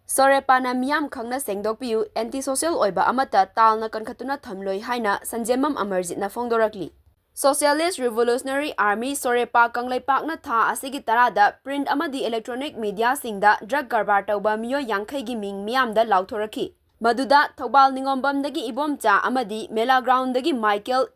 Sorepa na Miyam Khangna Sengdokpiyu anti-social Oiba Amata talna Kankhattuna Thamloi haina Sanjembam Amarjit na Fongdorakli. Socialist Revolutionary Army Sorepa Kangleipak na tha asigi tarada print amadi Electronic Media Singda Drug karbar touba meewoi 50 gi Ming Miyamda laothorakkhi. Maduda Thoubal Ningombam dagi ibomcha amadi Mela Ground dagi Michael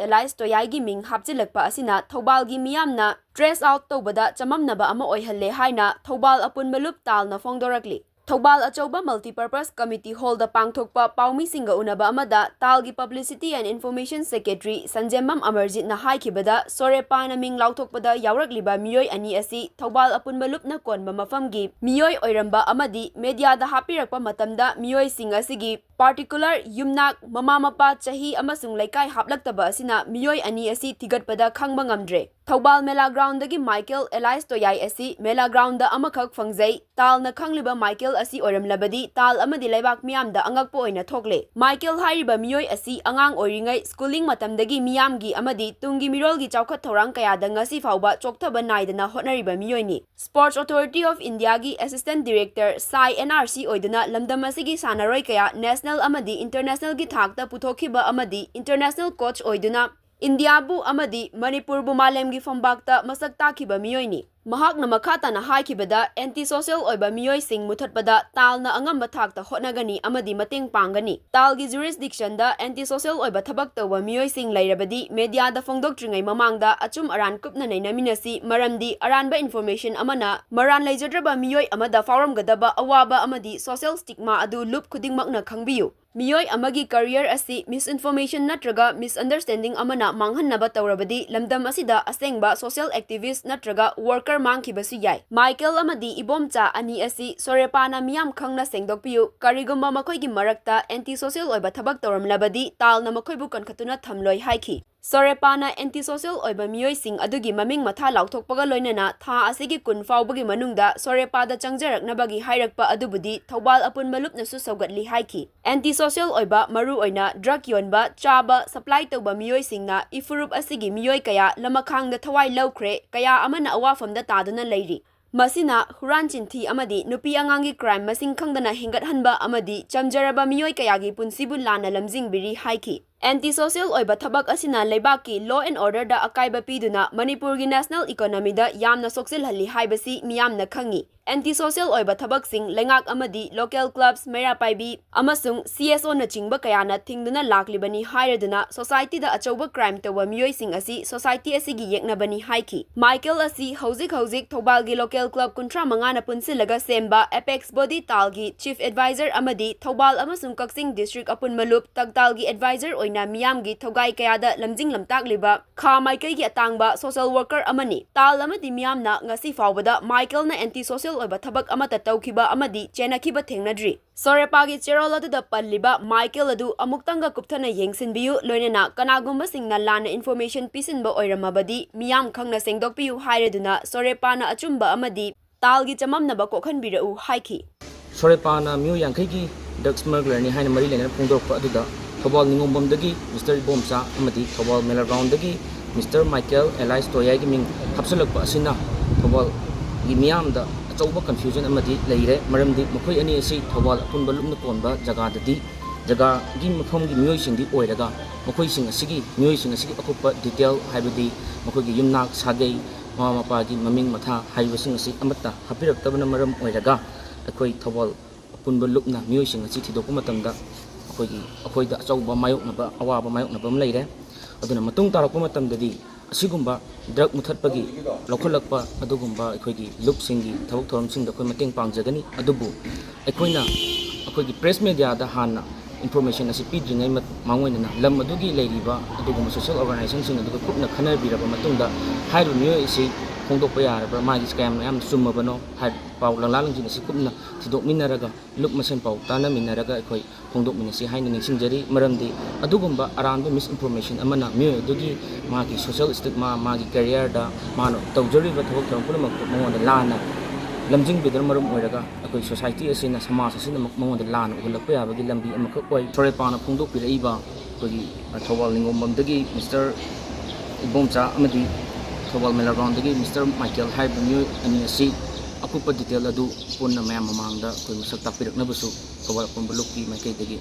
gi Ming hapchilakpa asina Thoubal gi Miyamna trace out tobada chamamnaba ama oihalle haina Thoubal Apunba Lup talna Fongdorakli. Thoubal Achouba Multipurpose Committee Hall da pangthokpa paumi singa unaba amada talgi Publicity and Information Secretary Sanjembam Amarjit na haikibada Sorepa na Ming Laothokpada Yaorakliba meewoi ani asi Thoubal Apunba Lup na konba mafamgi meewoi oiramba amadi media da hapirakpa matamda meewoi sing asigi particular yumnak mama-mapa chahi amasung laikai haplaktaba asina meewoi ani asi thigatpada khangba ngamdre. Thoubal Mela Ground dagi Michael asi Mela Ground da amakhak fangjai tal na khangliba Michael asi oiramlabadi tal amadi laibak miyamda angakpo oina thokle. Michael hairiba meewoi asi angang oiringai schooling matamdagi miyamgi amadi tungi mirolgi chawkhat thorang kayada ngasi fauba chokthaba naidana hotnariba meeyoini. Sports Authority of Indiagi Assistant Director SAI NRC oiduna lamdam asigi sanaroi kaya national amadi international gi thakta puthokhiba amadi international coach oiduna Indiabu amadi Manipurbu malemgi fombakta masak takiba meeyoini. Mahakna makhata na haikibada anti-social oiba meewoi sing muthatpada talna angamba thakta hotnagani amadi mateng pangani. Talgi jurisdiction da anti-social oiba thabak tawba meewoi sing lairabadi media da fongdoktringai mamangda achum aran kupna nainaminasi maramdi aranba information amana maran leijadraba meewoi amada fauramgadaba awaba amadi social stigma adu loop khudingmakna khangbiyu. Meewoi amagi career asi misinformation natraga misunderstanding amana manghannaba tawrabadi lamdam asida asengba social activist natraga worker mangkibasu yai. Michael amadi ibomcha ani asi Sorepa na Miyam Khangna Sengdokpiyu karigumba makoigi marakta anti-social oiba thabak tawramlabadi talna makoibu Kankhattuna Thamloi haikhi. Sorepa na anti-social oiba meewoi sing adugi maming matha laothokpaga loinana tha asigi kun faubagi manungda Sorepa da changjaraknabagi hairakpa adubudi Thoubal Apunba Lup nasu saugatli haikhi. Anti-social oiba maru oina drug yonba chaba supply tawba meewoi singna ifurup asigi meewoi kaya lamakhangda thawai lawkhre kaya amana awafamda taduna leiri. Masina huran chinthi amadi nupi angangi crime masing khangdana hingathanba amadi chamjaraba meewoi kayagi punsibu lana lamjingbiri haikhi. Anti-social oiba thabak asina leibaki law and order da akaiba piduna Manipurgi national economy da yamna soksilhalli haibasi miyamna khangi. Anti-social oiba thabak sing lengak amadi local clubs mera paibi amasung CSO na chingba kayana thingduna laklibani hairaduna society da achouba crime tawa meewoi sing asi society asigi yeknabani haiki. Michael asi hauzik Thoubal gi local club kuntra mangana punsilaga semba apex body talgi chief advisor amadi Thoubal amasung Kaksing district Apunba Lup tagtalgi advisor na miyamgi thogai kayada lamjing lamtakliba kha Michael gi atangba social worker amani tal amadi miyamna ngasi faubada Michael na anti-social oiba thabak amata tawkhiba amadi chenakhiba thengnadri. Sorepa gi cherol aduda palliba Michael adu amuktanga kupthana yengsinbiyu loinana kanagumba singna lana information pisinba oiramabadi Miyam Khangna Sengdokpiyu haireduna Sorepa na achumba amadi talgi chamamnaba kokhanbirau haiki. Sorepa na meewoi 50 gi drug smuggler ni haina mari lena phongdorpa aduda Thoubal Ningombam dagi Mr. Ibomcha amadi Thoubal Mela Ground dagi Mr. Michael gi Ming hapsalakpa asina Thoubal gi miyamda achouba confusion amadi leire maramdi makhoi ani asi Thoubal Apunba Lup na konba jaga dadi jaga gi mafam gi meewoi singdi oiraga makhoi sing asigi meewoi sing asigi akupa detail haibadi makhoi gi yumnak sagai mama-mapa gi maming matha haibasing asi amata hapiraktabana maram oiraga akoi Thoubal Apunba Lup na meewoi sing asi thidokpa matamda akoida achouba mayoknaba awaba mayoknaba leire aduna matung tarakpa matamdadi asigumba drug muthatpagi lokholakpa adugumba akoigi lupsingi thabak thoramsingda akoi mateng pangjagani adubu akoina akoigi press media da hana information asi pidringai mangoinana lam adugi leiriba adugumba social organization sing aduga kupna khanarbiraba matungda hairu meewoi isi Fongdokpa yarabra magi scam yam sumabano hai pau langlalangjin asi kupna thidokminaraga lup masen pau tana minaraga akoi Fongdokminasi haina ningsingjari maramdi adugumba aranba misinformation amana meewoi adugi magi social stigma magi career da mano tawjariba thobak thoram punamak mangonda lana lamjing bidar maram oiraga akoi society asina samaj asina mangonda lana ugulakpa yabagi lambi amakak oi Sorepa na phongdokpiraiba akoi Thoubal Ningombam dagi Mr. Ibomcha amadi Thoubal Mela Ground dagi Mr. Michael haiba meewoi ani asi ꯑꯀꯨꯞꯄ detail ꯑꯗꯨ ꯄꯨꯟꯅ ꯃꯌꯥꯝ ꯃꯃꯥꯡꯗ ꯑꯩꯈꯣꯏ ꯃꯁꯛ ꯇꯥꯛꯄꯤꯔꯛꯅꯕꯁꯨ ꯊꯧꯕꯥꯜ ꯑꯄꯨꯟꯕ ꯂꯨꯞꯀꯤ ꯃꯥꯏꯀꯩꯗꯒꯤ